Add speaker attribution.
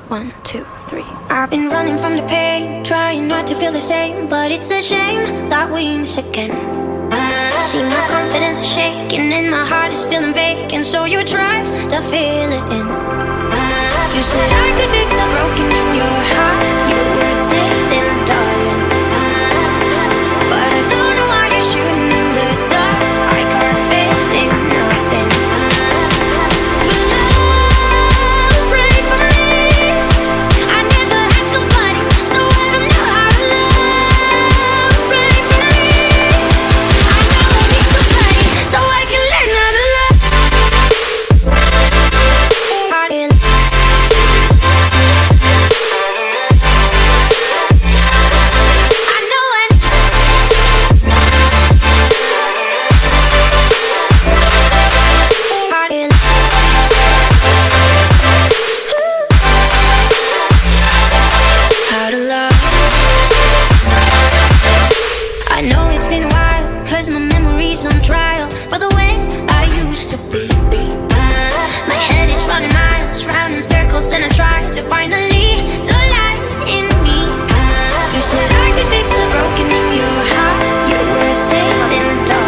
Speaker 1: 1, 2, 3. I've been running from the pain, trying not to feel the same, but it's a shame that we miss again. See, my confidence is shaking and my heart is feeling vacant, so you try to fill it in. You said I could fix the broken in your heart. You were saving, darling, but I don't know why you're shooting in the dark. I can't feel in nothing. But love, pray for me. I never had somebody, so I don't know how to love. Pray for me. I know I need somebody, so I can learn how to love. Heart in. I know it's been a while, cause my memory's on trial for the way I used to be. My head is running miles, round in circles, and I try to find a lead to light in me. You said I could fix the broken in your heart. You were saving, darling.